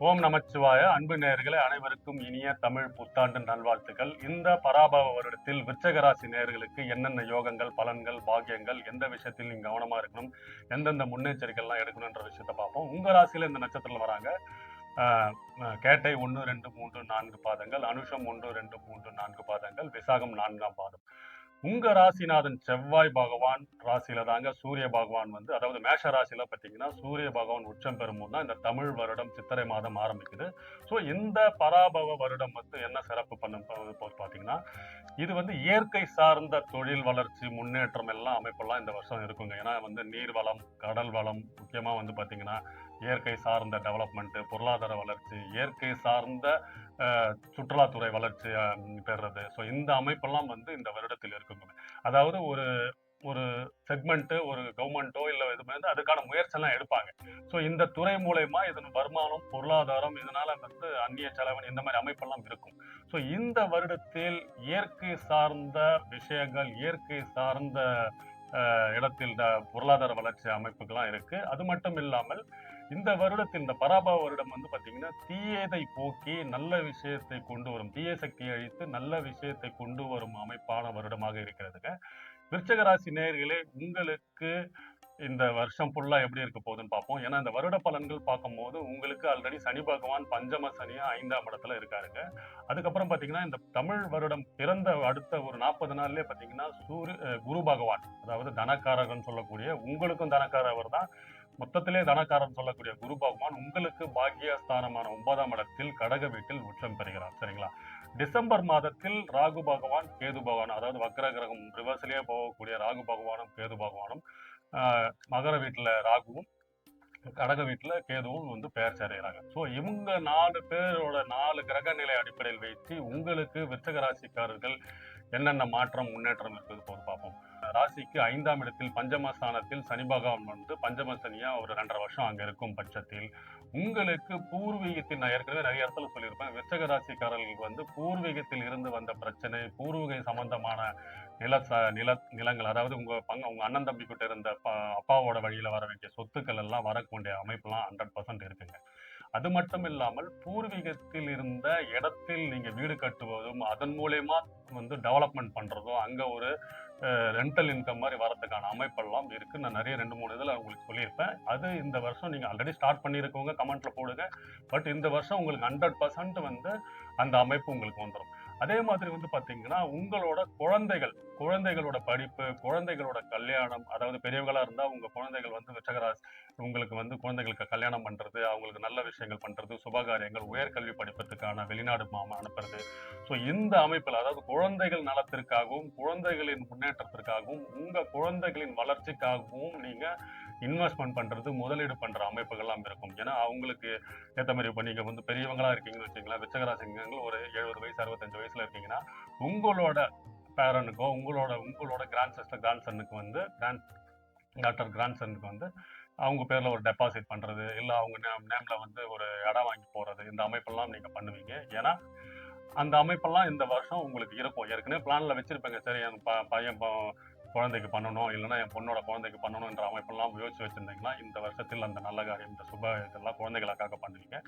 ஓம் நமச்சிவாய. அன்பு நேயர்களே, அனைவருக்கும் இனிய தமிழ் புத்தாண்டு நல்வாழ்த்துக்கள். இந்த பராபவ வருடத்தில் விருச்சிக ராசி நேயர்களுக்கு என்னென்ன யோகங்கள், பலன்கள், பாக்கியங்கள், எந்த விஷயத்தில் நீங்க கவனமா இருக்கணும், எந்தெந்த முன்னெச்சரிக்கைலாம் எடுக்கணும்ன்ற விஷயத்த பார்ப்போம். உங்க ராசியில இந்த நட்சத்திரம் வராங்க. கேட்டை 1, 2, 3, 4 பாதங்கள், அனுஷம் 1, 2, 3, 4 பாதங்கள், விசாகம் 4ஆம் பாதம். உங்க ராசிநாதன் செவ்வாய் பகவான் ராசியில தாங்க சூரிய பகவான் வந்து, அதாவது மேஷ ராசியில பார்த்தீங்கன்னா சூரிய பகவான் உச்சம் பெறும்போது தான் இந்த தமிழ் வருடம் சித்திரை மாதம் ஆரம்பிக்குது. ஸோ இந்த பராபவ வருடம் வந்து என்ன சிறப்பு பண்ணும் பார்த்தீங்கன்னா, இது வந்து இயற்கை சார்ந்த தொழில் வளர்ச்சி, முன்னேற்றம் எல்லாம் அமைப்பெல்லாம் இந்த வருஷம் இருக்குங்க. ஏன்னா வந்து நீர் வளம், கடல் வளம், முக்கியமா வந்து பார்த்தீங்கன்னா இயற்கை சார்ந்த டெவலப்மெண்ட், பொருளாதார வளர்ச்சி, இயற்கை சார்ந்த சுற்றுலாத்துறை வளர்ச்சி பெறுறது. ஸோ இந்த அமைப்பெல்லாம் வந்து இந்த வருடத்தில் இருக்குங்க. அதாவது ஒரு ஒரு செக்மெண்ட், ஒரு கவர்மெண்ட்டோ இல்ல எதுவுமே வந்து அதுக்கான முயற்சியெல்லாம் எடுப்பாங்க. ஸோ இந்த துறை மூலயமா இதன் வருமானம், பொருளாதாரம், இதனால வந்து அந்நிய செலவன் இந்த மாதிரி அமைப்பெல்லாம் இருக்கும். ஸோ இந்த வருடத்தில் இயற்கை சார்ந்த விஷயங்கள், இயற்கை சார்ந்த இடத்தில் பொருளாதார வளர்ச்சி அமைப்புகள்லாம் இருக்கு. அது மட்டும் இல்லாமல் இந்த வருடத்தில் இந்த பராபவ வருடம் வந்து பாத்தீங்கன்னா தீயதை போக்கி நல்ல விஷயத்தை கொண்டு வரும், தீய சக்தியை அழித்து நல்ல விஷயத்தை கொண்டு வரும் அமைப்பான வருடமாக இருக்கிறதுங்க. விருச்சிக ராசி நேயர்களே, உங்களுக்கு இந்த வருஷம் ஃபுல்லா எப்படி இருக்க போகுதுன்னு பார்ப்போம். ஏன்னா இந்த வருட பலன்கள் பார்க்கும்போது உங்களுக்கு ஆல்ரெடி சனி பகவான் பஞ்சம சனியா 5ஆம் இடத்துல இருக்காருங்க. அதுக்கப்புறம் பாத்தீங்கன்னா இந்த தமிழ் வருடம் பிறந்த அடுத்த ஒரு 40 நாள்லயே பாத்தீங்கன்னா குரு பகவான், அதாவது தனக்காரகன் சொல்லக்கூடிய, உங்களுக்கும் தனக்காரவர் தான், மொத்தத்திலே தனக்காரன் சொல்லக்கூடிய குரு பகவான் உங்களுக்கு பாக்கியஸ்தானமான 9ஆம் இடத்தில் கடக வீட்டில் உச்சம் பெறுகிறார். சரிங்களா? டிசம்பர் மாதத்தில் ராகு பகவான், கேது பகவான், அதாவது வக்ர கிரகம் ரிவர்ஸ்லயே போகக்கூடிய ராகு பகவானும் கேது பகவானும் மகர வீட்டுல ராகுவும், கடக வீட்டுல கேதுவும் வந்து பெயர்ச்சி அடைகிறாங்க. ஸோ இவங்க 4 பேரோட 4 கிரக நிலை அடிப்படையில் வைத்து உங்களுக்கு விருச்சிக ராசிக்காரர்கள் என்னென்ன மாற்றம், முன்னேற்றம் இருக்குது போது பார்ப்போம். ராசிக்கு 5ஆம் இடத்தில் பஞ்சமஸ்தானத்தில் சனி பகவான் வந்து பஞ்சம சனியா ஒரு 2.5 வருஷம் அங்க இருக்கும் பட்சத்தில் உங்களுக்கு பூர்வீகத்தில், நான் ஏற்கனவே நிறைய இடத்துல சொல்லியிருப்பேன், விருச்சிக ராசிக்காரர்களுக்கு வந்து பூர்வீகத்தில் இருந்து வந்த பிரச்சனை, பூர்வீக சம்பந்தமான நிலங்கள், அதாவது உங்க அண்ணன் தம்பி கிட்ட இருந்த அப்பாவோட வழியில வர வேண்டிய சொத்துக்கள் எல்லாம் வரக்கூடிய அமைப்புலாம் 100% இருக்குங்க. அது மட்டும் இல்லாமல் பூர்வீகத்தில் இருந்த இடத்தில் நீங்க வீடு கட்டுவதும், அதன் மூலயமா வந்து டெவலப்மெண்ட் பண்றதும், அங்க ஒரு ரெண்டல் இன்கம் மாதிரி வரதுக்கான அமைப்பெல்லாம் இருக்கு. நான் நிறைய 2-3 இதுல உங்களுக்கு சொல்லியிருப்பேன். அது இந்த வருஷம் நீங்க ஆல்ரெடி ஸ்டார்ட் பண்ணியிருக்கவங்க கமெண்ட்ல போடுங்க. பட் இந்த வருஷம் உங்களுக்கு 100% வந்து அந்த அமைப்பு உங்களுக்கு வந்துடும். அதே மாதிரி வந்து பாத்தீங்கன்னா உங்களோட குழந்தைகளோட படிப்பு, குழந்தைகளோட கல்யாணம், அதாவது பெரியவங்களா இருந்தா உங்க குழந்தைகள் வந்து விருச்சிகராசி, உங்களுக்கு வந்து குழந்தைகளுக்கு கல்யாணம் பண்றது, அவங்களுக்கு நல்ல விஷயங்கள் பண்றது, சுபகாரியங்கள், உயர்கல்வி படிப்பதற்கான வெளிநாடு அனுப்புறது. ஸோ இந்த அமைப்பில், அதாவது குழந்தைகள் நலத்திற்காகவும், குழந்தைகளின் முன்னேற்றத்திற்காகவும், உங்க குழந்தைகளின் வளர்ச்சிக்காகவும் நீங்க இன்வெஸ்ட்மெண்ட் பண்றது, முதலீடு பண்ற அமைப்புகள்லாம் இருக்கும். ஏன்னா அவங்களுக்கு ஏற்ற மாதிரி இப்போ நீங்க வந்து பெரியவங்களா இருக்கீங்கன்னு வச்சுங்களேன், விருச்சிகராசிங்க ஒரு 70 வயசு 65 வயசுல இருக்கீங்கன்னா உங்களோட பேரனுக்கோ, உங்களோட கிராண்ட் சிஸ்டர் கிராண்ட் சன்னுக்கு வந்து கிராண்ட் சன்னுக்கு வந்து அவங்க பேர்ல ஒரு டெபாசிட் பண்றது, இல்ல அவங்க நேம்ல வந்து ஒரு இடம் வாங்கி போறது, இந்த அமைப்பெல்லாம் நீங்க பண்ணுவீங்க. ஏன்னா அந்த அமைப்பெல்லாம் இந்த வருஷம் உங்களுக்கு இருக்கும். ஏற்கனவே பிளான்ல வச்சிருப்பேங்க, சரி என் பையன் குழந்தைக்கு பண்ணணும், இல்லைன்னா என் பொண்ணோட குழந்தைக்கு பண்ணணும்ன்ற அமைப்பெல்லாம் யோசிச்சு வச்சிருந்தீங்கன்னா இந்த வருஷத்தில் அந்த நல்ல காரியம், இந்த சுப இதெல்லாம் குழந்தைகளுக்காக பண்ணுவீங்க.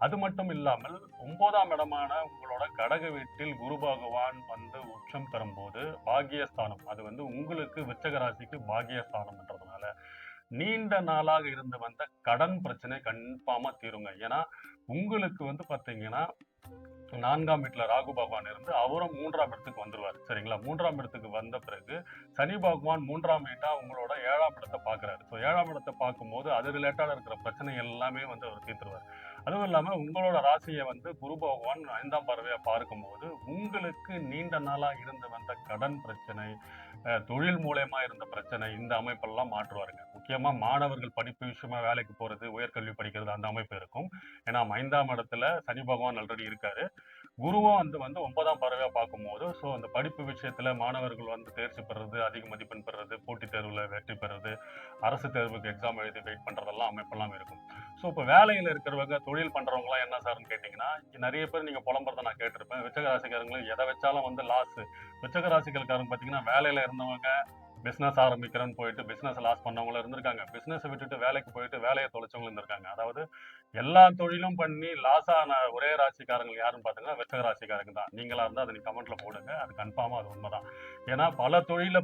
அது மட்டும் இல்லாமல் 9ஆம் இடமான உங்களோட கடக வீட்டில் குரு பகவான் வந்து உச்சம் பெறும்போது பாக்கியஸ்தானம், அது வந்து உங்களுக்கு விருச்சிக ராசிக்கு பாக்கியஸ்தானம்ன்றதுனால நீண்ட நாளாக இருந்து வந்த கடன் பிரச்சனை கன்ஃபார்மா தீருங்க. ஏன்னா உங்களுக்கு வந்து பாத்தீங்கன்னா 4ஆம் வீட்டுல ராகு பகவான் இருந்து அவரும் 3ஆம் இடத்துக்கு வந்துருவாரு. சரிங்களா? 3ஆம் இடத்துக்கு வந்த பிறகு சனி பகவான் 3ஆம் வீட்டா உங்களோட 7ஆம் இடத்தை பாக்குறாரு. ஸோ 7ஆம் இடத்தை பார்க்கும்போது அது ரிலேட்டடா இருக்கிற பிரச்சனை எல்லாமே வந்து அவர் தீர்த்துருவார். அதுவும் இல்லாம உங்களோட ராசியை வந்து குரு பகவான் 5ஆம் பார்வையா பார்க்கும்போது உங்களுக்கு நீண்ட நாளா இருந்து வந்த கடன் பிரச்சனை, தொழில் மூலயமா இருந்த பிரச்சனை, இந்த அமைப்பெல்லாம் மாற்றுவாருங்க. முக்கியமா மாணவர்கள் படிப்பு விஷயமா வேலைக்கு போறது, உயர்கல்வி படிக்கிறது, அந்த அமைப்பு இருக்கும். ஏன்னா 5ஆம் இடத்துல சனி பகவான் ஆல்ரெடி இருக்காரு. குருவும் வந்து 9ஆம் பார்வையா பார்க்கும்போது, ஸோ அந்த படிப்பு விஷயத்துல மாணவர்கள் வந்து தேர்ச்சி பெறுறது, அதிக மதிப்பெண் பெறுறது, போட்டித் தேர்வுல வெற்றி பெறுறது, அரசு தேர்வுக்கு எக்ஸாம் எழுதி வெயிட் பண்றதெல்லாம் அமைப்பெல்லாம் இருக்கும். ஸோ இப்போ வேலையில இருக்கிறவங்க, தொழில் பண்றவங்கலாம் என்ன சார்ன்னு கேட்டீங்கன்னா, நிறைய பேர் நீங்க புலம்புறத நான் கேட்டிருப்பேன். விருச்சிக ராசிக்காரங்களுக்கு எதை வச்சாலும் வந்து லாஸ். விருச்சிக ராசிக்காரங்க பாத்தீங்கன்னா வேலையில இருந்தவங்க பிசினஸ் ஆரம்பிக்கிறேன்னு போயிட்டு பிசினஸ் லாஸ் பண்ணவங்களும் இருந்திருக்காங்க. பிசினஸ் விட்டுட்டு வேலைக்கு போயிட்டு வேலையை தொலைச்சவங்களும் இருந்திருக்காங்க. அதாவது எல்லா தொழிலும் பண்ணி லாஸ் ஆன ஒரே ராசிக்காரங்க யாருன்னு பாத்தீங்கன்னா விருச்சிக ராசிக்காரங்க தான். நீங்களா இருந்தா அதை நீங்க கமெண்ட்ல போடுங்க. அது கன்ஃபார்மா அது உண்மைதான். ஏன்னா பல தொழில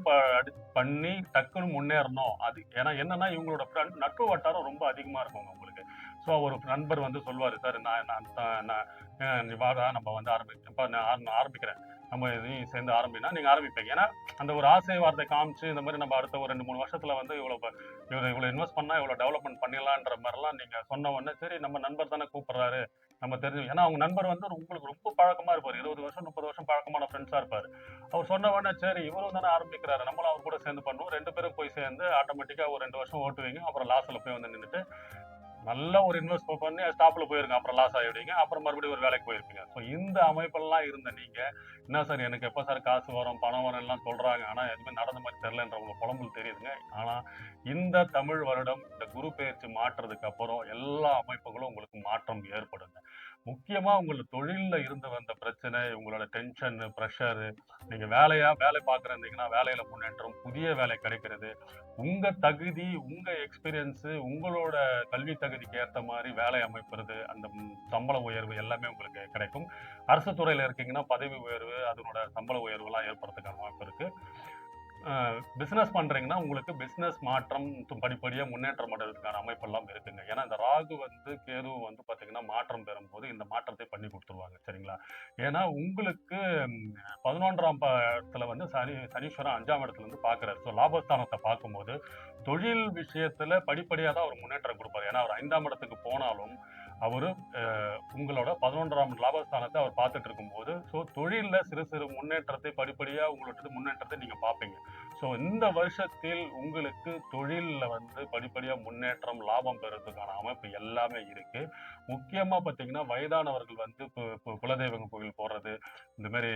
பண்ணி டக்குன்னு முன்னேறணும். அது ஏன்னா என்னன்னா இவங்களோட நட்பு வட்டாரம் ரொம்ப அதிகமா இருக்கும் உங்களுக்கு. ஸோ ஒரு நண்பர் வந்து சொல்லுவாரு, சார் நான் நான் நான் நீ வாடா நம்ம வந்து இப்போ நான் ஆரம்பிக்கிறேன், நம்ம இதையும் சேர்ந்து ஆரம்பினா நீங்க ஆரம்பிப்பீங்க. ஏன்னா அந்த ஒரு ஆசை வார்த்தை காமிச்சு இந்த மாதிரி நம்ம அடுத்த ஒரு 2-3 வருஷத்துல வந்து இவ்வளவு இன்வெஸ்ட் பண்ணா இவ்வளவு டெவலப்மெண்ட் பண்ணிடலான்ற மாதிரிலாம் நீங்க சொன்ன உடனே சரி நம்ம நண்பர் தானே கூப்பிடுறாரு நம்ம தெரிஞ்சு, ஏன்னா அவங்க நண்பர் வந்து உங்களுக்கு ரொம்ப பழக்கமா இருப்பாரு, 20 வருஷம் 30 வருஷம் பழக்கமான ஃப்ரெண்ட்ஸா இருப்பாரு. அவர் சொன்ன உடனே சரி இவரும் தானே ஆரம்பிக்கிறாரு நம்மளும் அவர் கூட சேர்ந்து பண்ணுவோம், 2 பேரும் போய் சேர்ந்து ஆட்டோமேட்டிக்கா ஒரு 2 வருஷம் ஓட்டுவீங்க, அப்புறம் லாஸ்ட்ல போய் வந்து நின்றுட்டு நல்லா ஒரு இன்வெஸ்ட் பண்ணி ஸ்டாப்ல போயிருங்க, அப்புறம் லாஸ் ஆகிடுவீங்க, அப்புறம் மறுபடியும் ஒரு வேலைக்கு போயிருப்பீங்க. ஸோ இந்த அமைப்பெல்லாம் இருந்த நீங்க என்ன சார் எனக்கு எப்போ சார் காசு வரும் பணம் வரும் எல்லாம் சொல்றாங்க, ஆனா எதுவுமே நடந்த மாதிரி தெரியலன்ற உங்க புலம்பல் தெரியுதுங்க. ஆனா இந்த தமிழ் வருடம் இந்த குரு பெயர்ச்சி மாற்றுறதுக்கு அப்புறம் எல்லா அமைப்புகளும் உங்களுக்கு மாற்றம் ஏற்படுங்க. முக்கியமா உங்களோட தொழில்ல இருந்து வந்த பிரச்சனை, உங்களோட டென்ஷன் ப்ரெஷர், நீங்க வேலை பார்க்குறீங்கன்னா வேலையில முன்னேற்றம், புதிய வேலை கிடைக்கிறது, உங்க தகுதி உங்க எக்ஸ்பீரியன்ஸ் உங்களோட கல்வி தகுதிக்கு ஏற்ற மாதிரி வேலை அமைப்புறது, அந்த சம்பள உயர்வு எல்லாமே உங்களுக்கு கிடைக்கும். அரசு துறையில இருக்கீங்கன்னா பதவி உயர்வு அதனோட சம்பள உயர்வு எல்லாம் ஏற்படுறதுக்கான வாய்ப்பு இருக்கு. பிசினஸ் பண்றீங்கன்னா உங்களுக்கு பிசினஸ் மாற்றம் படிப்படியா முன்னேற்றம் அடைறதுக்கான அமைப்பெல்லாம் இருக்குங்க. ஏன்னா இந்த ராகு வந்து கேது வந்து பாத்தீங்கன்னா மாற்றம் பெறும்போது இந்த மாற்றத்தை பண்ணி கொடுத்துருவாங்க, சரிங்களா? ஏன்னா உங்களுக்கு 11ஆம் இடத்துல வந்து சனீஸ்வரன் 5ஆம் இடத்துல இருந்து பாக்குறாரு. ஸோ லாபஸ்தானத்தை பார்க்கும்போது தொழில் விஷயத்துல படிப்படியா தான் அவர் முன்னேற்றம் கொடுப்பாரு. ஏன்னா அவர் 5ஆம் இடத்துக்கு போனாலும் அவரு உங்களோட 11ஆம் லாபஸ்தானத்தை அவர் பார்த்துட்டு இருக்கும்போது ஸோ தொழில்ல சிறு சிறு முன்னேற்றத்தை படிப்படியா உங்களோட முன்னேற்றத்தை நீங்க பார்ப்பீங்க. ஸோ இந்த வருஷத்தில் உங்களுக்கு தொழில்ல வந்து படிப்படியா முன்னேற்றம் லாபம் பெறதுக்கான அமைப்பு எல்லாமே இருக்கு. முக்கியமா பாத்தீங்கன்னா வயதானவர்கள் வந்து குலதெய்வங்க கோவில் போறது, இந்த மாதிரி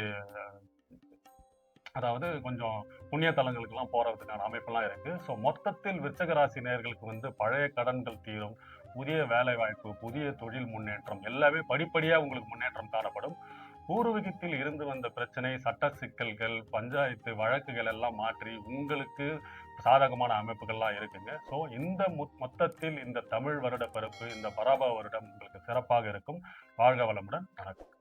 அதாவது கொஞ்சம் புண்ணிய தலங்களுக்கு எல்லாம் போறதுக்கான அமைப்பெல்லாம் இருக்கு. ஸோ மொத்தத்தில் விருச்சிக ராசி நேயர்களுக்கு வந்து பழைய கடன்கள் தீரும், புதிய வேலை வாய்ப்பு, புதிய தொழில் முன்னேற்றம் எல்லாமே படிப்படியா உங்களுக்கு முன்னேற்றம் காணப்படும். பூர்வீகத்தில் இருந்து வந்த பிரச்சனை, சட்ட சிக்கல்கள், பஞ்சாயத்து வழக்குகள் எல்லாம் மாற்றி உங்களுக்கு சாதகமான அமைப்புகள்லாம் இருக்குங்க. ஸோ இந்த மொத்தத்தில் இந்த தமிழ் வருட பிறப்பு, இந்த பராபவ வருடம் உங்களுக்கு சிறப்பாக இருக்கும். வாழ்க வளமுடன். வணக்கம்.